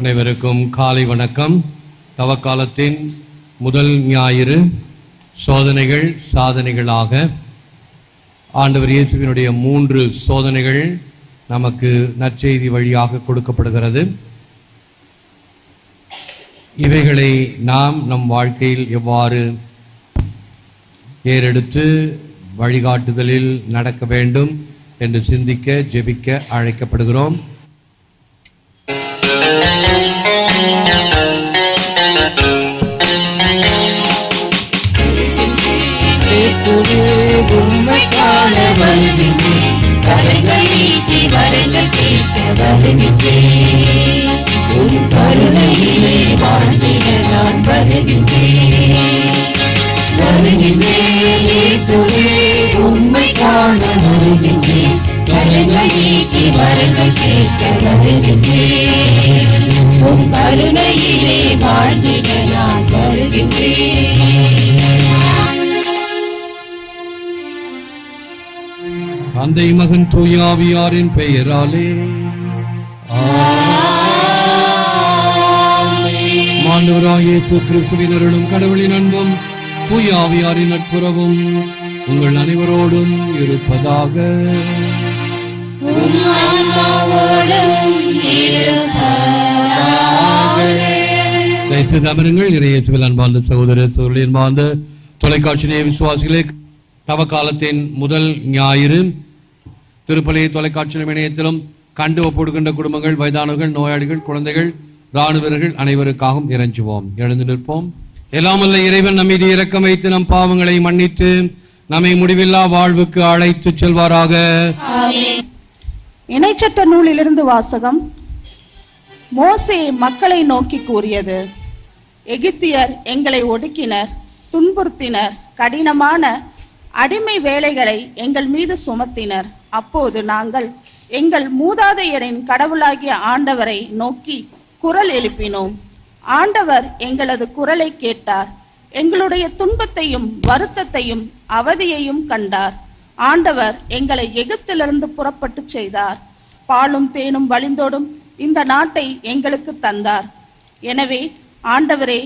அனைவருக்கும் காலை வணக்கம். தவக்காலத்தின் முதல் ஞாயிறு சோதனைகள் சாதனைகளாக ஆண்டவர் இயேசுவினுடைய 3 சோதனைகள் நமக்கு நற்செய்தி வழியாக கொடுக்கப்படுகிறது. இவைகளை நாம் நம் வாழ்க்கையில் எவ்வாறு ஏறெடுத்து வழிகாட்டுதலில் நடக்க வேண்டும் என்று சிந்திக்க ஜெபிக்க அழைக்கப்படுகிறோம். உம்மை காண வருகின்றேன், கரங்கள் நீட்டி வரங்கள் கேட்க வருகின்றேன், உன் கருணையிலே வாழ்ந்திட நான் வருகின்றேன். வருகின்றேன் இயேசுவே, உம்மை காண வருகின்றேன், கரங்கள் நீட்டி வரங்கள் கேட்க வருகின்றேன், உன் கருணையிலே வாழ்ந்திட நான் வருகின்றேன். தந்தை மகன் தூய ஆவியாரின் பெயராலே ஆண்டவராகிய இயேசு கிறிஸ்துவின் அருளும் கடவுளின் அன்பும் தூய ஆவியாரின் நட்புறவும் உங்கள் அனைவரோடும் இருப்பதாக. அமருங்கள். இயேசுவில் அன்பார்ந்த சகோதர சகோதரி, அன்பார்ந்த தொலைக்காட்சி நேய விசுவாசிகளே, தவக்காலத்தின் முதல் ஞாயிறு திருப்பலியை தொலைக்காட்சியிலும் இணையத்திலும் கண்டு ஒப்புடுகின்ற குடும்பங்கள், வயதானவர்கள், நோயாளிகள், குழந்தைகள், இராணுவ வீரர்கள் அனைவருக்காகவும் இறைஞ்சுவோம். எழுந்து நிற்போம். எல்லாம் வல்ல இறைவன் நம் மீது இரக்கம் வைத்து நம் பாவங்களை மன்னித்து நம்மை முடிவில்லா வாழ்வுக்கு அழைத்து செல்வாராக. இணைச்சட்ட நூலிலிருந்து வாசகம். மோசே மக்களை நோக்கி கூறியது: எகிப்தியர் எங்களை ஒடுக்கினர், துன்புறுத்தினர், கடினமான அடிமை வேலைகளை எங்கள் மீது சுமத்தினர். அப்போது நாங்கள் எங்கள் மூதாதையரின் கடவுளாகிய ஆண்டவரை நோக்கி குரல் எழுப்பினோம். ஆண்டவர் எங்களது குரலை கேட்டார், எங்களுடைய துன்பத்தையும் வருத்தத்தையும் அவதியையும் கண்டார். ஆண்டவர் எங்களை எகிப்திலிருந்து புறப்பட்டு செய்தார், பாலும் தேனும் வழிந்தோடும் இந்த நாட்டை எங்களுக்கு தந்தார். எனவே ஆண்டவரே,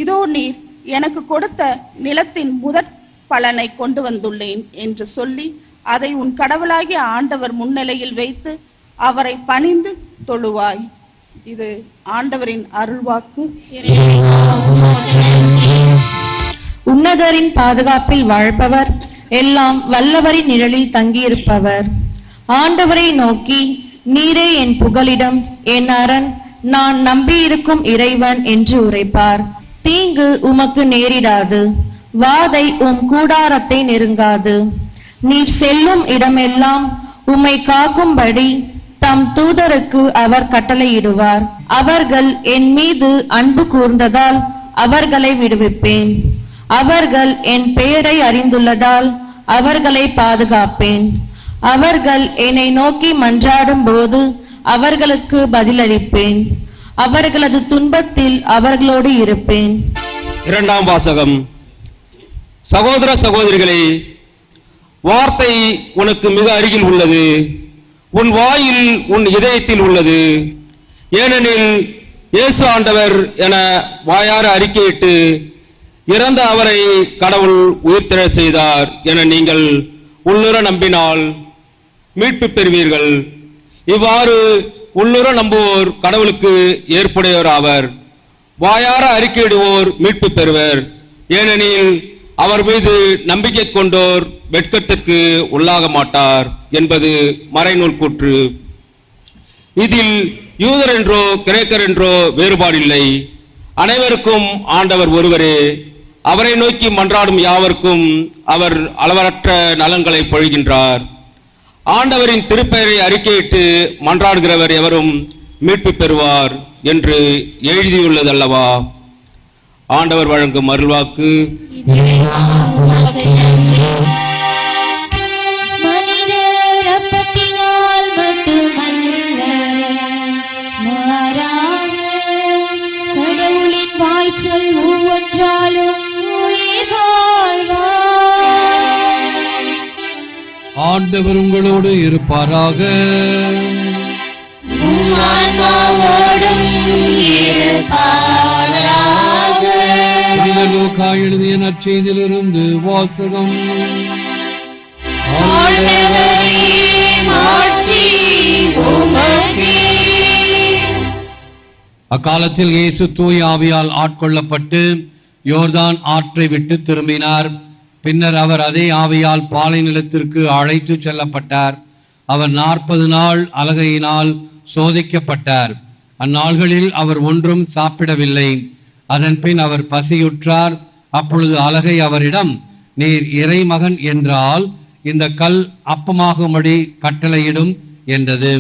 இதோ நீர் எனக்கு கொடுத்த நிலத்தின் முதற் பலனை கொண்டு வந்துள்ளேன் என்று சொல்லி அதை உன் கடவுளாகிய ஆண்டவர் முன்னிலையில் வைத்து அவரை பணிந்து தொழுவாய். இது ஆண்டவரின் அருள்வாக்கு. உன்னதரின் பாதுகாப்பில் வாழ்பவர், எல்லாம் வல்லவரின் நிழலில் தங்கியிருப்பவர். ஆண்டவரை நோக்கி, நீரே என் புகலிடம், என் அரண், நான் நம்பியிருக்கும் இறைவன் என்று உரைப்பார். தீங்கு உமக்கு நேரிடாது, வாதை உம் கூடாரத்தை நெருங்காது. நீர் செல்லும் இடமெல்லாம் உம்மை காக்கும்படி தம் தூதருக்கு அவர் கட்டளையிடுவார். அவர்கள் என் மீது அன்பு கூர்ந்ததால் அவர்களை விடுவிப்பேன். அவர்கள் என் பெயரை அறிந்துள்ளதால் அவர்களை பாதுகாப்பேன். அவர்கள் என்னை நோக்கி மன்றாடும் போது அவர்களுக்கு பதிலளிப்பேன். அவர்களது துன்பத்தில் அவர்களோடு இருப்பேன். இரண்டாம் வாசகம். சகோதர சகோதரிகளே, வார்த்தை உனக்கு மிக அருகில் உள்ளது, உன் வாயில் உன் இதயத்தில் உள்ளது. ஏனெனில் இயேசு ஆண்டவர் என வாயார அறிக்கையிட்டு இறந்த அவரை கடவுள் உயிர்த்தெழ செய்தார் என நீங்கள் உள்ளுர நம்பினால் மீட்பு பெறுவீர்கள். இவ்வாறு உள்ளுர நம்புவோர் கடவுளுக்கு ஏற்புடையோர் ஆவர். வாயார அறிக்கையிடுவோர் மீட்பு பெறுவர். ஏனெனில் அவர் மீது நம்பிக்கை கொண்டோர் வெட்கத்திற்கு உள்ளாக மாட்டார் என்பது மறைநூல் கூற்று. இதில் யூதர் என்றோ கிரேக்கர் என்றோ வேறுபாடில்லை, அனைவருக்கும் ஆண்டவர் ஒருவரே. அவரை நோக்கி மன்றாடும் யாவருக்கும் அவர் அளவற்ற நலன்களை பொழிகின்றார். ஆண்டவரின் திருப்பெயரை அறிக்கையிட்டு மன்றாடுகிறவர் எவரும் மீட்பு பெறுவார் என்று எழுதியுள்ளதல்லவா. ஆண்டவர் வழங்கும் அருள்வாக்கு. மனிதர் அப்பத்தினால் மட்டுமல்ல, மாறாக கடவுளின் வாய்ச்சொல் ஒவ்வொன்றாலும் உயிர் வாழ்வார். ஆண்டவர் உங்களோடு இருப்பாராக. ஆன்மாவோடும் நற்செய்தியிலிருந்து வாசகம். அக்காலத்தில் இயேசு தூய ஆவியால் ஆட்கொள்ளப்பட்டு யோர்தான் ஆற்றை விட்டு திரும்பினார். பின்னர் அவர் அதே ஆவியால் பாலை நிலத்திற்கு அழைத்து செல்லப்பட்டார். அவர் 40 நாள் அலகையினால் சோதிக்கப்பட்டார். அந்நாள்களில் அவர் ஒன்றும் சாப்பிடவில்லை. அதன் பின் அவர் பசியுற்றார். அப்பொழுது அலகை அவரிடம், நீர் இறைமகன் என்றால் இந்த கல் அப்பமாகும்படி கட்டளையிடும் என்றது.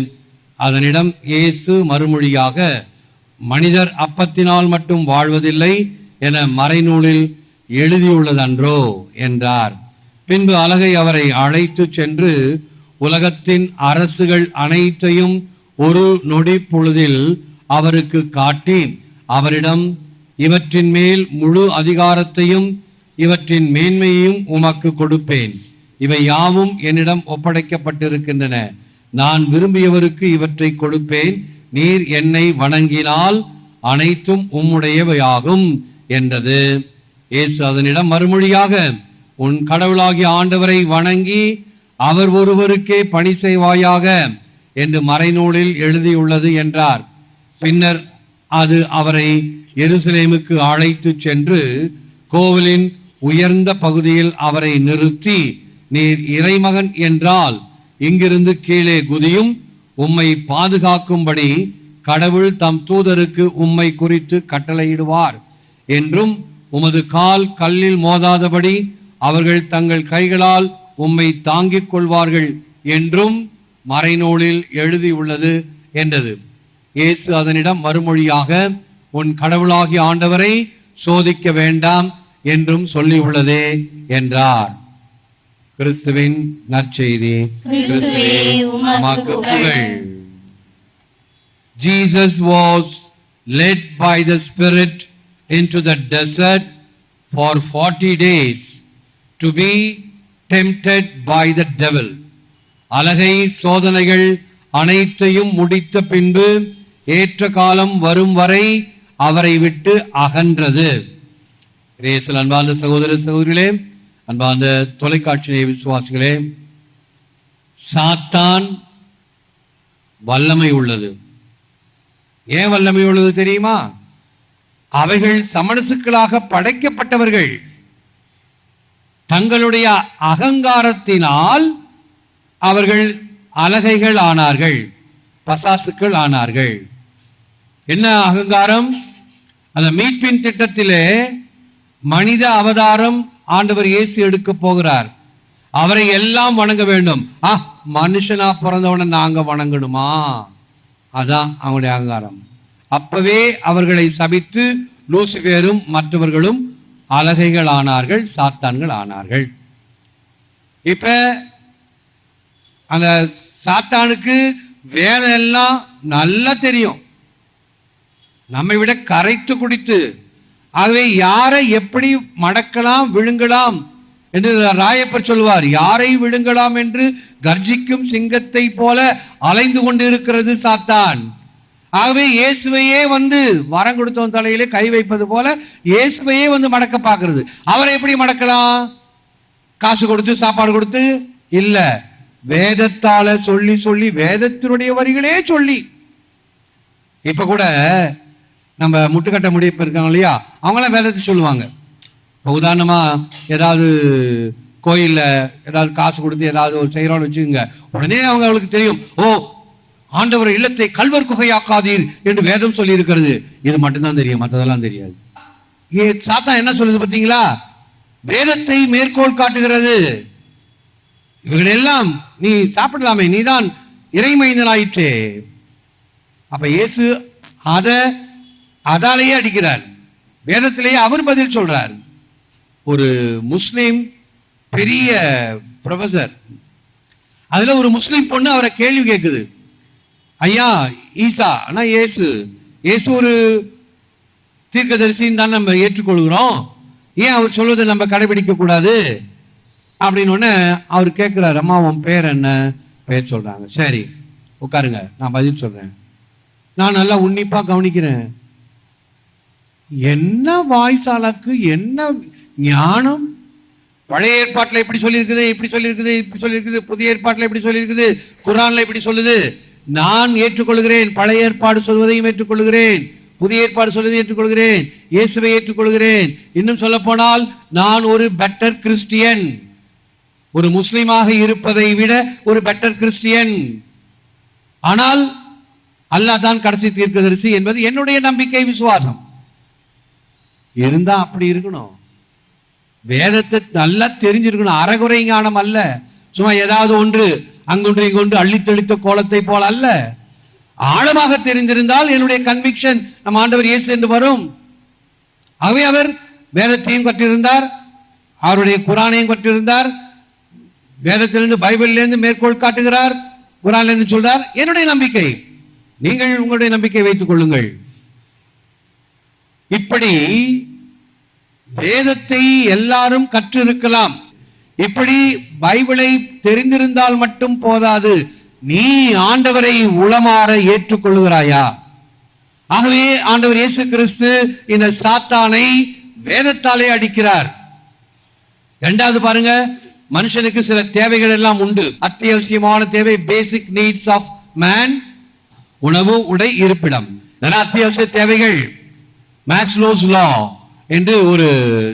அதனிடம் இயேசு மறுமொழியாக, மனிதர் அப்பத்தினால் மட்டும் வாழ்வதில்லை என மறைநூலில் எழுதியுள்ளதன்றோ என்றார். பின்பு அலகை அவரை அழைத்து சென்று உலகத்தின் அரசுகள் அனைத்தையும் ஒரு நொடி பொழுதில் அவருக்கு காட்டி அவரிடம், இவற்றின் மேல் முழு அதிகாரத்தையும் இவற்றின் மேன்மையையும் உமக்கு கொடுப்பேன். இவை யாவும் என்னிடம் ஒப்படைக்கப்பட்டிருக்கின்றன. நான் விரும்பியவருக்கு இவற்றை கொடுப்பேன். நீர் என்னை வணங்கினால் அனைத்தும் உம்முடையவையாகும் என்றது. இயேசு அதனிடம் மறுமொழியாக, உன் கடவுளாகிய ஆண்டவரை வணங்கி அவர் ஒருவருக்கே பணி செய்வாயாக என்று மறைநூலில் எழுதியுள்ளது என்றார். பின்னர் அது அவரை எருசலேமுக்கு அழைத்து சென்று கோவிலின் உயர்ந்த பகுதியில் அவரை நிறுத்தி, நீர் இறைமகன் என்றால் இங்கிருந்து கீழே குதியும். உம்மை பாதுகாக்கும்படி கடவுள் தம் தூதருக்கு உம்மை குறித்து கட்டளையிடுவார் என்றும், உமது கால் கல்லில் மோதாதபடி அவர்கள் தங்கள் கைகளால் உம்மை தாங்கிக் கொள்வார்கள் என்றும் மறைநூலில் எழுதியுள்ளது என்றது. இயேசு அதனிடம் மறுமொழியாக, உன் கடவுளாகிய ஆண்டவரை சோதிக்க வேண்டாம் என்றும் சொல்லியுள்ளதே என்றார். கிறிஸ்துவின் நற்செய்தி. கிறிஸ்துவே உமக்கு புகழ். Jesus was led by the Spirit into the desert for 40 days to be tempted by the devil. அலகை சோதனைகள் அனைத்தையும் முடித்த பின்பு ஏற்ற காலம் வரும் வரை அவரை விட்டு அகன்றது. இயேசுவில் அன்பார்ந்த சகோதர சகோதரிகளே, அன்பார்ந்த தொலைக்காட்சி விசுவாசிகளே, சாத்தான் வல்லமை உள்ளது. ஏன் வல்லமை உள்ளது தெரியுமா? அவைகள் சமணசுக்களாக படைக்கப்பட்டவர்கள். தங்களுடைய அகங்காரத்தினால் அவர்கள் அலகைகள் ஆனார்கள், பசாசுக்கள் ஆனார்கள். என்ன அகங்காரம்? அந்த மீட்பின் திட்டத்திலே மனித அவதாரம் ஆண்டவர் இயேசு எடுக்க போகிறார். அவரை எல்லாம் வணங்க வேண்டும். மனுஷனா பிறந்தவனை நாங்க வணங்கணுமா? அதான் அவங்களுடைய அகங்காரம். அப்பவே அவர்களை சபித்து லூசிபேரும் மற்றவர்களும் அலகைகள் ஆனார்கள், சாத்தான்கள் ஆனார்கள். இப்ப அந்த சாத்தானுக்கு வேலை எல்லாம் நல்லா தெரியும், நம்மை விட கரைத்து குடித்து. ஆகவே யாரை எப்படி மடக்கலாம், விழுங்கலாம் என்று ராயப்பர் சொல்வார். யாரை விழுங்கலாம் என்று கர்ஜிக்கும் சிங்கத்தை போல அலைந்து கொண்டு இருக்கிறது சாத்தான். ஆகவே இயேசுவையே வந்து வரம் கொடுத்தவன் தலையிலே கை வைப்பது போல இயேசுவையே வந்து மடக்க பார்க்கிறது. அவரை எப்படி மடக்கலாம்? காசு கொடுத்து, சாப்பாடு கொடுத்து இல்ல, வேதத்தால சொல்லி சொல்லி, வேதத்தினுடைய வரிகளே சொல்லி. இப்ப கூட நம்ம முட்டுக்கட்ட முடிப்பு இருக்காங்க இல்லையா, அவங்களாம் வேதத்தை சொல்லுவாங்க. இப்போ உதாரணமா ஏதாவது கோயில்ல ஏதாவது காசு கொடுத்து ஏதாவது ஒரு செய்யறோம்னு வச்சுக்கோங்க, உடனே அவங்களுக்கு தெரியும், ஓ ஆண்டவர் இல்லத்தை கல்வர் குகையாக்காதீர் என்று வேதம் சொல்லி இருக்கிறது. இது மட்டும்தான் தெரியும், மற்றதெல்லாம் தெரியாது. சாத்தான் என்ன சொல்லுது பார்த்தீங்களா? வேதத்தை மேற்கோள் காட்டுகிறது. இவர்கள் எல்லாம் நீ சாப்பிடலாமே, நீதான் இறைமைந்தனாயிற்றே. அப்ப இயேசு அதாலேயே அடிக்கிறார். வேதத்திலேயே அவர் பதில் சொல்றார். ஒரு முஸ்லிம் பெரிய ப்ரொஃபசர், அதுல ஒரு முஸ்லிம் பொண்ணு அவரை கேள்வி கேட்குது, ஐயா ஈசா ஆனா இயேசு ஒரு தீர்க்கதரிசின்னு தான் நம்ம ஏற்றுக்கொள்கிறோம், ஏன் அவர் சொல்வதை நம்ம கடைபிடிக்க கூடாது அப்படின்னு அவர் கேட்கிறார். அம்மா உன் பேர் என்ன? பேர் சொல்றாங்க. சரி உட்காருங்க, நான் பதில் சொல்றேன். நான் நல்லா உன்னிப்பா கவனிக்கிறேன். என்ன வாய்ஸாலக்கு, என்ன ஞானம். பழைய ஏற்பாட்டில் இப்படி சொல்லியிருக்குது, இப்படி சொல்லியிருக்குது, இப்படி சொல்லியிருக்குது. புதிய ஏற்பாட்டில் இப்படி சொல்லியிருக்குது, குர்ஆன்ல இப்படி சொல்லுது. நான் ஏற்றுக்கொள்கிறேன், பழைய ஏற்பாடு சொல்வதையும் ஏற்றுக்கொள்கிறேன், புதிய ஏற்பாடு சொல்வதையும் ஏற்றுக்கொள்கிறேன், இயேசுவை ஏற்றுக்கொள்கிறேன். இன்னும் சொல்ல போனால் நான் ஒரு பெட்டர் கிறிஸ்டியன், ஒரு முஸ்லிமாக இருப்பதை விட ஒரு பெட்டர் கிறிஸ்டியன். ஆனால் அல்லாஹ் தான் கடைசி தீர்க்கதரிசி என்பது என்னுடைய நம்பிக்கை, விசுவாசம். இருந்தா அப்படி இருக்கணும். வேதத்தை நல்லா தெரிஞ்சிருக்கணும். அறகுறை ஞானம் அல்ல, சும்மா ஏதாவது ஒன்று அங்கொன்று இங்கொன்று அள்ளி தெளித்த கோலத்தை போல அல்ல. ஆழமாக தெரிந்திருந்தால் என்னுடைய கன்விக்ஷன் நம் ஆண்டவர் இயேசு என்று வரும். ஆகவே அவர் வேதத்தையும் கற்றிருந்தார், அவருடைய குர்ஆனையும் கற்றிருந்தார், வேதத்திலிருந்து பைபிளிலிருந்து மேற்கோள் காட்டுகிறார், குர்ஆன்ல இருந்து சொல்றார். என்னுடைய நம்பிக்கை, நீங்கள் உங்களுடைய நம்பிக்கை வைத்துக் கொள்ளுங்கள். இப்படி வேதத்தை எல்லாரும் கற்றிருக்கலாம். இப்படி பைபிளை தெரிந்திருந்தால் மட்டும் போதாது, நீ ஆண்டவரை உளமாற ஏற்றுக்கொள்கிறாயா? ஆகவே ஆண்டவர் இயேசு கிறிஸ்து இந்த சாத்தானை வேதத்தாலே அடிக்கிறார். இரண்டாவது பாருங்க, மனுஷனுக்கு சில தேவைகள் எல்லாம் உண்டு, அத்தியாவசியமான தேவை, பேசிக் நீட்ஸ் ஆஃப் மேன். உணவு, உடை, இருப்பிடம், அத்தியாவசிய தேவைகள். மேஸ்லோஸ் லா என்று ஒரு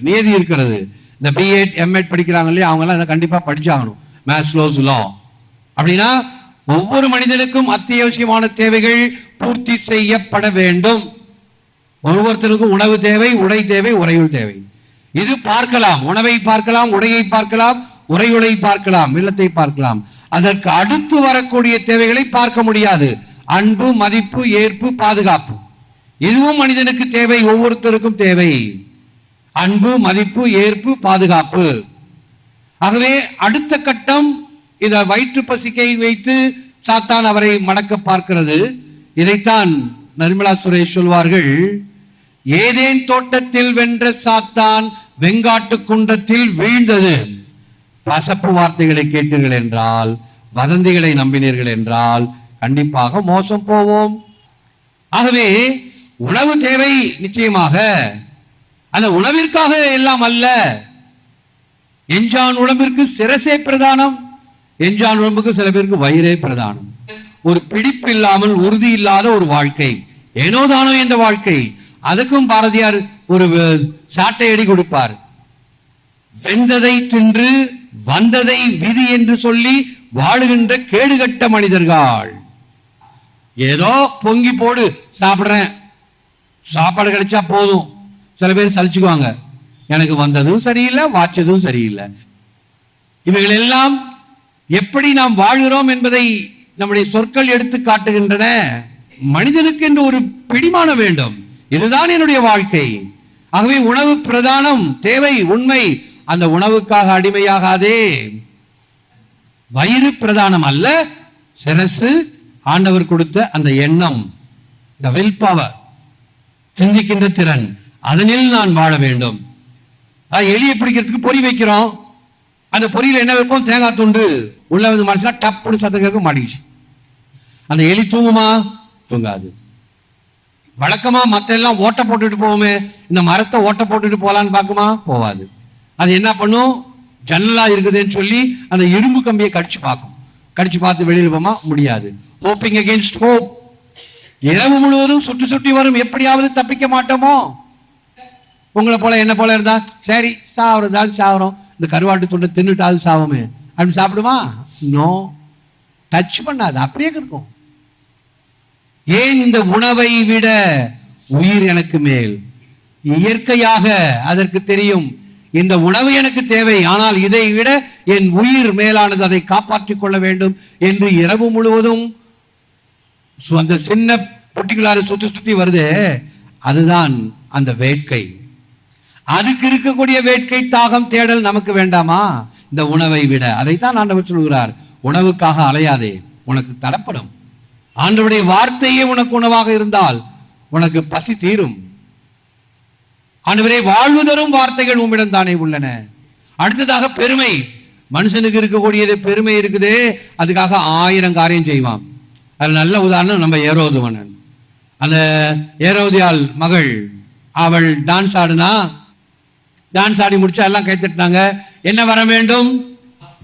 நியதி இருக்கிறது. இந்த பிஎட் எம்எட் படிக்கிறாங்க இல்லையா, அவங்க எல்லாம் கண்டிப்பா படிச்சாகணும். மேஸ்லோஸ் லா அப்படின்னா ஒவ்வொரு மனிதனுக்கும் அத்தியாவசியமான தேவைகள் பூர்த்தி செய்யப்பட வேண்டும். ஒவ்வொருத்தருக்கும் உணவு தேவை, உடை தேவை, உறையுள் தேவை. இது பார்க்கலாம், உணவை பார்க்கலாம், உடையை பார்க்கலாம், உறையுளை பார்க்கலாம், இல்லத்தை பார்க்கலாம். அதற்கு அடுத்து வரக்கூடிய தேவைகளை பார்க்க முடியாது. அன்பு, மதிப்பு, ஏற்பு, பாதுகாப்பு, இதுவும் மனிதனுக்கு தேவை, ஒவ்வொருத்தருக்கும் தேவை. அன்பு, மதிப்பு, ஏற்பு, பாதுகாப்பு. ஆகவே அடுத்த கட்டம், இத வயிற்று பசிக்கை வைத்து சாத்தான் அவரை மடக்க பார்க்கிறது. இதைத்தான் நிர்மலா சுரேஷ் சொல்வார்கள், ஏதேன் தோட்டத்தில் வென்ற சாத்தான் வெங்காட்டு குண்டத்தில் வீழ்ந்தது. பசப்பு வார்த்தைகளை கேட்டீர்கள் என்றால், வதந்திகளை நம்பினீர்கள் என்றால் கண்டிப்பாக மோசம் போவோம். ஆகவே உணவு தேவை நிச்சயமாக. அந்த உணவிற்காக எல்லாம் அல்ல. எஞ்சான் உடம்பிற்கு சிரசே பிரதானம், எஞ்சான் உடம்புக்கு சில பேருக்கு வயிறே பிரதானம். ஒரு பிடிப்பு இல்லாமல், உறுதி இல்லாத ஒரு வாழ்க்கை, ஏனோதானோ என்ற வாழ்க்கை. அதுக்கும் பாரதியார் ஒரு சாட்டையடி கொடுப்பார். வெந்ததை தின்று வந்ததை விதி என்று சொல்லி வாழுகின்ற கேடுகட்ட மனிதர்கள். ஏதோ பொங்கி போடு சாப்பிடுறேன், சாப்பாடு கிடைச்சா போதும். சில பேர் சலிச்சுக்குவாங்க, எனக்கு வந்ததும் சரியில்லை, வாச்சதும் சரியில்லை. இவைகள் எல்லாம் எப்படி நாம் வாழ்கிறோம் என்பதை நம்முடைய சொற்கள் எடுத்து காட்டுகின்றன. மனிதனுக்கு என்று ஒரு பிடிமானம் வேண்டும், இதுதான் என்னுடைய வாழ்க்கை. ஆகவே உணவு பிரதானம், தேவை, உண்மை. அந்த உணவுக்காக அடிமையாகாதே. வயிறு பிரதானம் அல்ல, சிரசு, ஆண்டவர் கொடுத்த அந்த எண்ணம், இந்த வில் பவர், சிந்திக்கின்ற திறன், அதனில் நான் வாழ வேண்டும். எலியை பிடிக்கிறதுக்கு பொறி வைக்கிறோம், அந்த பொறியில என்ன வைப்போம்? தேங்காய் துண்டு. உள்ள வந்து மனுஷனா டப்புனு சத்தம் கேட்க மாட்டேங்குச்சு. அந்த எலி தூங்குமா? தூங்காது. வழக்கமா மத்த எல்லாம் ஓட்ட போட்டுட்டு போவோமே, இந்த மரத்தை ஓட்ட போட்டுட்டு போலான்னு பார்க்குமா? போவாது. அது என்ன பண்ணும்? ஜன்னலா இருக்குதுன்னு சொல்லி அந்த இரும்பு கம்பியை கடிச்சு பார்க்கும். கடிச்சு பார்த்து வெளியில் போமா? முடியாது. Hoping against hope. இரவு முழுவதும் சுற்றி சுற்றி வரும், எப்படியாவது தப்பிக்க மாட்டோமோ? உங்களை போல என்ன போல இருந்தா சரி, சாவறதால் சாவறோம், இந்த கருவாட்டு துண்டை தின்னுட்டாது சாவமே அப்படின்னு சாப்பிடுமா? நோ, டச் பண்ணாது, அப்படியே இருக்கும். ஏன்? இந்த உணவை விட உயிர் எனக்கு மேல். இயற்கையாக அதற்கு தெரியும், இந்த உணவு எனக்கு தேவை, ஆனால் இதை விட என் உயிர் மேலானது, அதை காப்பாற்றிக் கொள்ள வேண்டும் என்று இரவு முழுவதும் அந்த சின்ன பொட்டிகளார சுத்தி சுத்தி வருது. அதுதான் அந்த வேட்கை. அதுக்கு இருக்கக்கூடிய வேட்கை, தாகம், தேடல் நமக்கு வேண்டாமா? இந்த உணவை விட. அதைத்தான் ஆண்டவர் சொல்கிறார், உணவுக்காக அலையாதே, உனக்கு தரப்படும். ஆண்டவருடைய வார்த்தையே உனக்கு உணவாக இருந்தால் உனக்கு பசி தீரும். ஆண்டவரே, வாழ்வு தரும் வார்த்தைகள் உம்மிடம் தானே உள்ளன. அடுத்ததாக பெருமை. மனுஷனுக்கு இருக்கக்கூடியது பெருமை இருக்குதே, அதுக்காக 1000 காரியம் செய்வான். அது நல்ல உதாரணம் நம்ம ஏரோதுவனன். அந்த ஏரோதியால் மகள், அவள் டான்ஸ் ஆடுனா டான்ஸ் ஆடி முடிச்சா எல்லாம் கைத்தட்டினாங்க. என்ன வர வேண்டும்?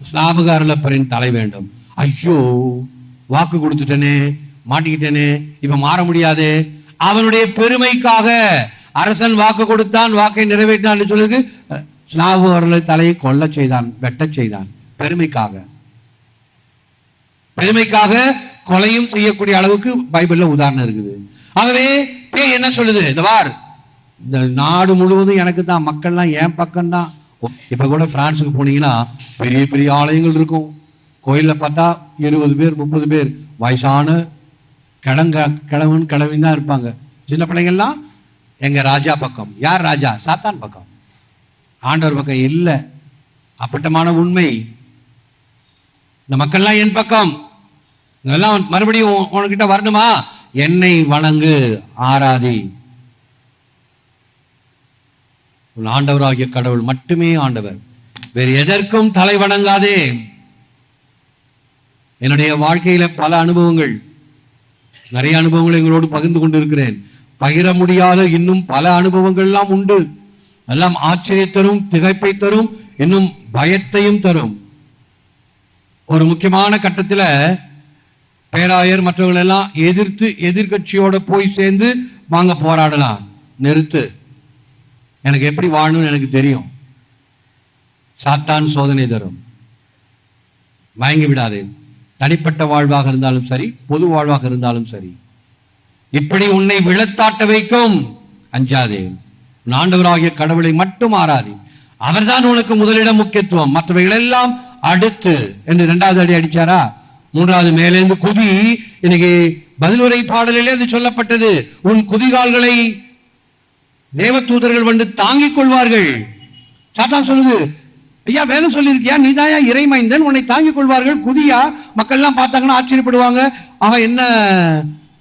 ஸ்நாபக அருளப்பரின் தலை வேண்டும். ஐயோ, வாக்கு கொடுத்துட்டனே, மாட்டிக்கிட்டேனே, இப்ப மாற முடியாது. அவனுடைய பெருமைக்காக அரசன் வாக்கு கொடுத்தான், வாக்கை நிறைவேற்றான் சொல்லுது. ஸ்நாபக அருளை தலையை கொல்ல செய்தான், வெட்டச் செய்தான். பெருமைக்காக கொலையும் செய்யக்கூடிய அளவுக்கு பைபிள்ல உதாரணம் இருக்குது. ஆகவே பேய் என்ன சொல்லுது? இந்த வார், இந்த நாடு முழுவதும் எனக்கு தான், மக்கள்லாம் என் பக்கம் தான். இப்ப கூட பிரான்ஸுக்கு போனீங்கன்னா பெரிய பெரிய ஆலயங்கள் இருக்கும். கோயில்ல பார்த்தா 20 பேர் 30 பேர் வயசான கிழவன் கிழவின் தான் இருப்பாங்க. சின்ன பிள்ளைங்கள்லாம் எங்க ராஜா பக்கம். யார் ராஜா? சாத்தான் பக்கம், ஆண்டவர் பக்கம் இல்லை. அப்பட்டமான உண்மை. இந்த மக்கள்லாம் என் பக்கம். இதெல்லாம் மறுபடியும் உனக்கிட்ட வரணுமா? என்னை வணங்கு, ஆராதி. ஆண்டவராகிய கடவுள் மட்டுமே ஆண்டவர், வேறு எதற்கும் தலை வணங்காதே. என்னுடைய வாழ்க்கையில பல அனுபவங்கள், நிறைய அனுபவங்களை எங்களோடு பகிர்ந்து கொண்டிருக்கிறேன். பகிர முடியாத இன்னும் பல அனுபவங்கள் எல்லாம் உண்டு. எல்லாம் ஆச்சரியத்தரும், திகைப்பை தரும், இன்னும் பயத்தையும் தரும். ஒரு முக்கியமான கட்டத்துல பேராயர் மற்றவர்கள் எல்லாம் எதிர்கட்சியோட போய் சேர்ந்து வாங்க போராடலாம், நிறுத்து, எனக்கு எப்படி வாழணும்னு எனக்கு தெரியும். சாத்தான் சோதனை தரும், மயங்கி விடாதே. தனிப்பட்ட வாழ்வாக இருந்தாலும் சரி, பொது வாழ்வாக இருந்தாலும் சரி, இப்படி உன்னை விழத்தாட்ட வைக்கும், அஞ்சாதே. ஆண்டவராகிய கடவுளை மட்டும் ஆராதி. அவர்தான் உனக்கு முதலிடம், முக்கியத்துவம். மற்றவைகள் எல்லாம் அடுத்து என்று 2வது அடி அடிச்சாரா? 3வது மேலேந்து குதி. இன்னைக்கு பதிலுரை பாடலிலே அது சொல்லப்பட்டது. உன் குதிகால்களை தேவதூதர்கள் வந்து தாங்கிக் கொள்வார்கள். சாத்தான் சொல்லுது, ஐயா வேதம் சொல்லியிருக்கியா, நீதாயா இறைமைந்தன், உன்னை தாங்கிக் கொள்வார்கள், குதியா. மக்கள் எல்லாம் பார்த்தாங்கன்னா ஆச்சரியப்படுவாங்க. அவன் என்ன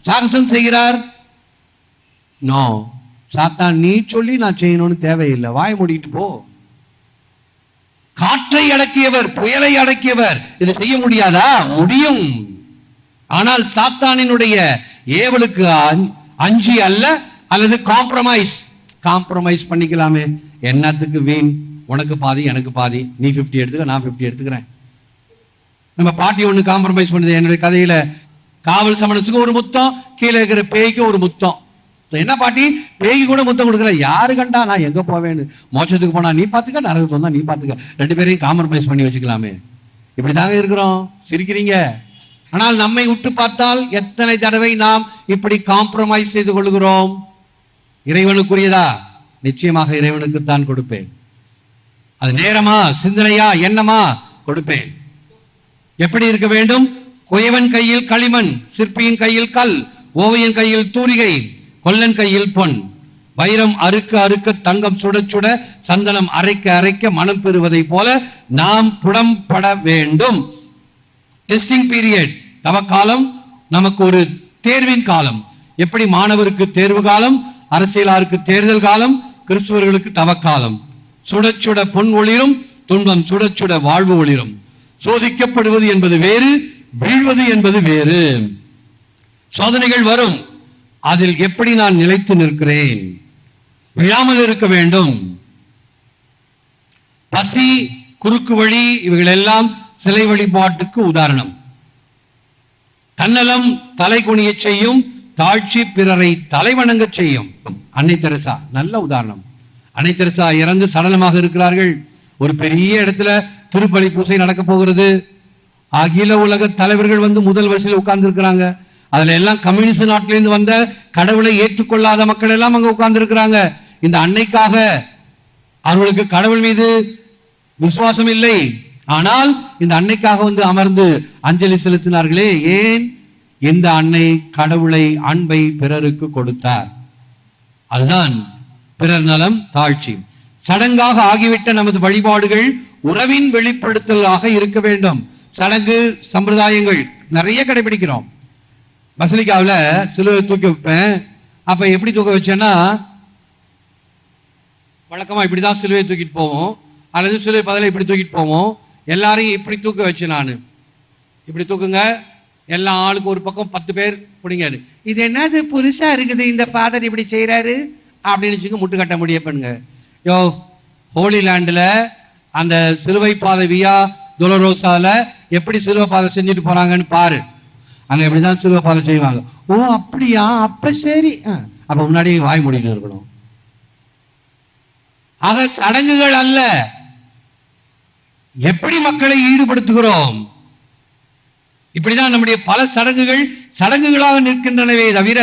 சாகசம் செய்கிறார்? நோ, சாத்தான் நீ சொல்லி நான் செய்யணும்னு தேவையில்லை, வாய் மூடிட்டு போ. காற்றை அடக்கியவர், புயலை அடக்கியவர், இதை செய்ய முடியாதா? முடியும். ஆனால் சாத்தானினுடைய ஏவலுக்கு அஞ்சி அல்ல, அல்லது காம்ப்ரமைஸ் பண்ணிக்கலாமே. என்னத்துக்கு வீண்? உனக்கு பாதி எனக்கு பாதி, நீ 50 எடுத்துக்க, நான் 50 எடுத்துக்கிறேன். நம்ம பாட்டி ஒண்ணு காம்ப்ரமைஸ் பண்ணுது. என்னுடைய கதையில காவல் சமணசுக்கு ஒரு முத்தம், கீழே இருக்கிற பேய்க்கு ஒரு முத்தம். என்ன பாட்டி, பேய்க்கு கூட முத்தம் கொடுக்கல. யாரு கண்டா நான் எங்க போவேன்னு? மோட்சத்துக்கு போனா நீ பாத்துக்க, நரகத்துக்கு வந்தா நீ பாத்துக்க, 2 பேரையும் காம்ப்ரமைஸ் பண்ணி வச்சுக்கலாமே. இப்படிதாங்க இருக்கிறோம். சிரிக்கிறீங்க. ஆனால் நம்மை உற்று பார்த்தால் எத்தனை தடவை நாம் இப்படி காம்ப்ரமைஸ் செய்து கொள்கிறோம். இறைவனுக்குரியதா? நிச்சயமாக இறைவனுக்கு தான் கொடுப்பேன். அது நேரமா, சிந்தனையா, எண்ணமா? கொடுப்பேன். எப்படி இருக்க வேண்டும்? குயவன் கையில் களிமண், சிற்பியின் கையில் கல், ஓவியன் கையில் தூரிகை, கொல்லன் கையில் பொன். வைரம் அறுக்க அறுக்க, தங்கம் சுட சுட, சந்தனம் அரைக்க அரைக்க மனம் பெறுவதை போல நாம் புடம்பட வேண்டும். டெஸ்டிங் பீரியட், தவக்காலம், நமக்கு ஒரு தேர்வின் காலம். எப்படி மாணவருக்கு தேர்வு காலம், அரசியலாருக்கு தேர்தல் காலம், கிறிஸ்துவர்களுக்கு தவக்காலம். சுட சுட பொன் ஒளிரும், துன்பம் சுட சுட வாழ்வு ஒளிரும். சோதிக்கப்படுவது என்பது வேறு, வீழ்வது என்பது வேறு. சோதனைகள் வரும், அதில் எப்படி நான் நிலைத்து நிற்கிறேன்? விழாமல் இருக்க வேண்டும். பசி, குறுக்கு வழி, இவைகள் எல்லாம் சிலை வழிபாட்டுக்கு உதாரணம். தன்னலம் தலை குனிய செய்யும், தாழ்ச்சி பிறரை தலைவணங்க செய்யும். அன்னை தெரசா நல்ல உதாரணம். அன்னை தெரசா இறந்து சடலமாக இருக்கிறார்கள். ஒரு பெரிய இடத்துல திருப்பலி பூசை நடக்க போகிறது. அகில உலக தலைவர்கள் வந்து முதல் வரிசையில் உட்கார்ந்து இருக்கிறாங்க. அதுல எல்லாம் கம்யூனிஸ்ட் நாட்டிலிருந்து வந்த கடவுளை ஏற்றுக்கொள்ளாத மக்கள் எல்லாம் அங்க உட்கார்ந்து இருக்கிறாங்க. இந்த அன்னைக்காக அவர்களுக்கு கடவுள் மீது விசுவாசம் இல்லை, ஆனால் இந்த அன்னைக்காக வந்து அமர்ந்து அஞ்சலி செலுத்தினார்களே. ஏன்? இந்த அன்னை கடவுளை, அன்பை பிறருக்கு கொடுத்தார். அதுதான் பிறர் நலம், தாழ்ச்சி. சடங்காக ஆகிவிட்ட நமது வழிபாடுகள் உறவின் வெளிப்படுத்தலாக இருக்க வேண்டும். சடங்கு சம்பிரதாயங்கள் நிறைய கடைபிடிக்கிறோம். பசிலிக்காவில் சிலுவை தூக்கி வைப்பேன். அப்ப எப்படி தூக்க வச்சேன்னா, வழக்கமா இப்படிதான் சிலுவையை தூக்கிட்டு போவோம், அல்லது சிலுவை பதில இப்படி தூக்கிட்டு போவோம். எல்லாரையும் இப்படி தூக்க வச்சேன். நான் இப்படி தூக்குங்க, எல்லா ஆளுக்கு ஒரு பக்கம் 10 பேர் பிடிங்க. இது என்னது புதுசா இருக்குது, இந்த ஃபாதர் இப்படி செய்யறாரு அப்படின்னு முட்டு கட்ட முடிய பண்ணுங்க. யோ, ஹோலி லேண்டில் அந்த சிலுவை பாதை வியா தொலரோசால எப்படி சிலுவை பாதை செஞ்சுட்டு போறாங்கன்னு பாரு. அங்க எப்படிதான் சிலுவை பாதை செய்வாங்க. ஓ அப்படியா, அப்ப சரி. அப்ப முன்னாடி வாய் மூடிட்டு இருக்கணும். ஆக சடங்குகள் அல்ல, எப்படி மக்களை ஈடுபடுத்துகிறோம். இப்படிதான் நம்முடைய பல சடங்குகள் சடங்குகளாக நிற்கின்றனவே தவிர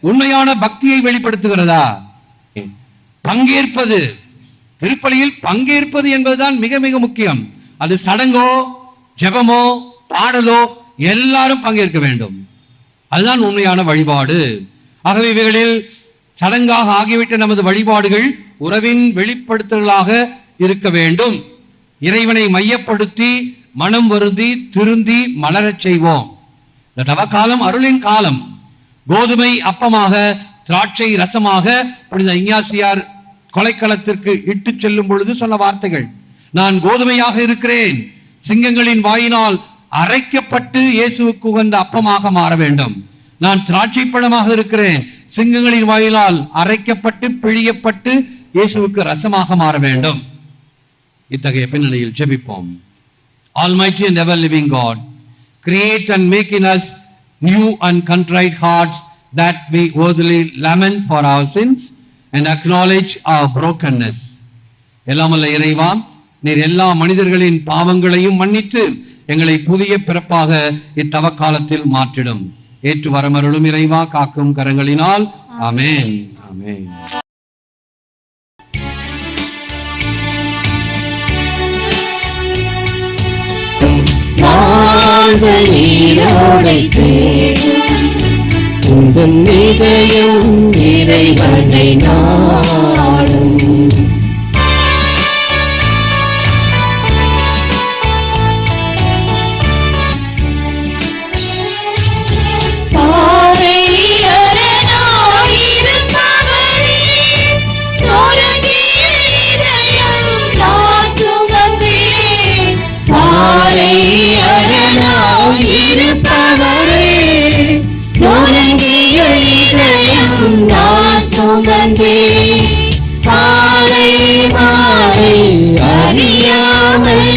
உண்மையான பக்தியை வெளிப்படுத்துகிறதா? பங்கேற்பது, திருப்பலியில் பங்கேற்பது என்பதுதான் மிக மிக முக்கியம். அது சடங்கோ ஜெபமோ பாடலோ எல்லாரும் பங்கேற்க வேண்டும். அதுதான் உண்மையான வழிபாடு. ஆகவே இவைகளில் சடங்காக ஆகிவிட்ட நமது வழிபாடுகள் உறவின் வெளிப்படுத்தலாக இருக்க வேண்டும். இறைவனை மையப்படுத்தி மனம் வருந்தி திருந்தி மலரச் செய்வோம். இந்த தவக்காலம் அருளின் காலம். கோதுமை அப்பமாக திராட்சை ரசமாக புனித இஞ்ஞாசியார் கொலைக்களத்திற்கு இட்டு செல்லும் பொழுது சொன்ன வார்த்தைகள். நான் கோதுமையாக இருக்கிறேன், சிங்கங்களின் வாயினால் அரைக்கப்பட்டு இயேசுவுக்கு உகந்த அப்பமாக மாற வேண்டும். நான் திராட்சை பழமாக இருக்கிறேன், சிங்கங்களின் வாயினால் அரைக்கப்பட்டு பிழியப்பட்டு இயேசுவுக்கு ரசமாக மாற வேண்டும். இத்தகைய பின்னணியில் ஜெபிப்போம். Almighty and ever living God, create and make in us new and contrite hearts, that we worthily lament for our sins and acknowledge our brokenness. எல்லாமல்ல இறைவா, நீர் எல்லா மனிதர்களின் பாவங்களையும் மன்னித்து எங்களை புதிய பிறப்பாக இத்தவக்காலத்தில் மாற்றிடும். ஏற்று வரமருளும் இறைவா, காக்கும் கரங்களினால். ஆமென். ஆமென். உந்தன் இதயம் இறைவனை நாடும். காலை மாலை அறியாமல்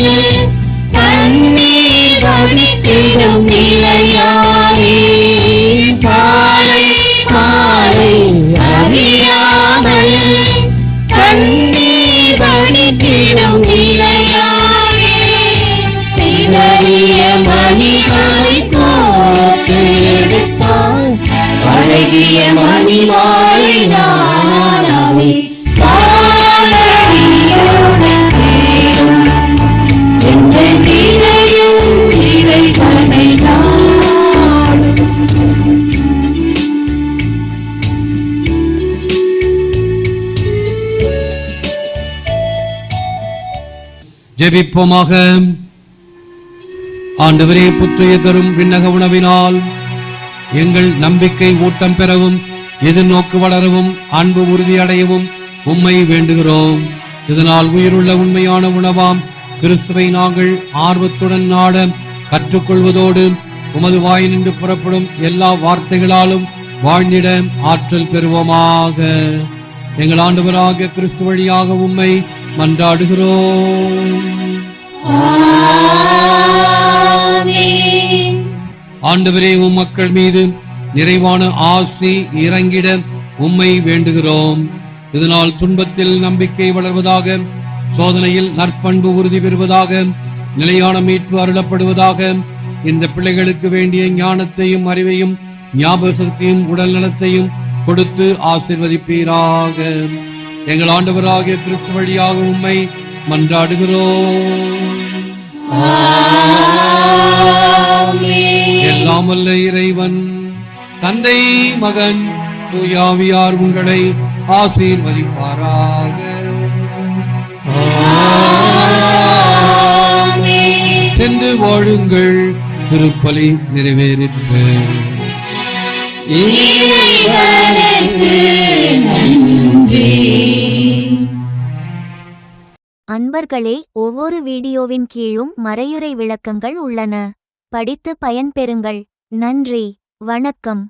தண்ணீர் வடித்திடும் நிலையாரே. காலை மாலை அறியாமல் தண்ணீர் வடித்திடும் நிலையாரே. சிதறிய மணிகளை கோர்த்து எடுத்தார் அழகிய மணிமாலை நானாவே. ஜெபிப்போமாக. ஆண்டவரே, புத்துயிர் தரும் விண்ணக உணவினால் எங்கள் நம்பிக்கை ஊட்டம் பெறவும் எதிர்நோக்கு வளரவும் அன்பு உறுதியடையவும் உம்மை வேண்டுகிறோம். இதனால் உயிருள்ள உண்மையான உணவாம் கிறிஸ்துவை நாங்கள் ஆர்வத்துடன் நாட கற்றுக்கொள்வதோடு உமது வாயினின்று புறப்படும் எல்லா வார்த்தைகளாலும் வாழ்ந்திட ஆற்றல் பெறுவோமாக. எங்கள் ஆண்டவராகிய கிறிஸ்து வழியாக உம்மை மன்றாடுகிறோம். ஆண்டவரே, உம் மக்கள் மீது நிறைவான ஆசி இறங்கிட உம்மை வேண்டுகிறோம். இதனால் துன்பத்தில் நம்பிக்கை வளர்வதாக, சோதனையில் நற்பண்பு உறுதி பெறுவதாக, நிலையான மீட்பு அருளப்படுவதாக. இந்த பிள்ளைகளுக்கு வேண்டிய ஞானத்தையும் அறிவையும் ஞாபக சக்தியும் உடல் நலத்தையும் கொடுத்து ஆசீர்வதிப்பீராக. எங்கள் ஆண்டவராகிய கிறிஸ்து வழியாக உம்மை மன்றாடுகிறோம். எல்லாம் வல்ல இறைவன் தந்தை மகன் தூயாவியார் உங்களை ஆசீர்வதிப்பாராக. சென்று வாழுங்கள், திருப்பலி நிறைவேறிற்று. அன்பர்களே, ஒவ்வொரு வீடியோவின் கீழும் மறையுரை விளக்கங்கள் உள்ளன. படித்து பயன்பெறுங்கள். நன்றி. வணக்கம்.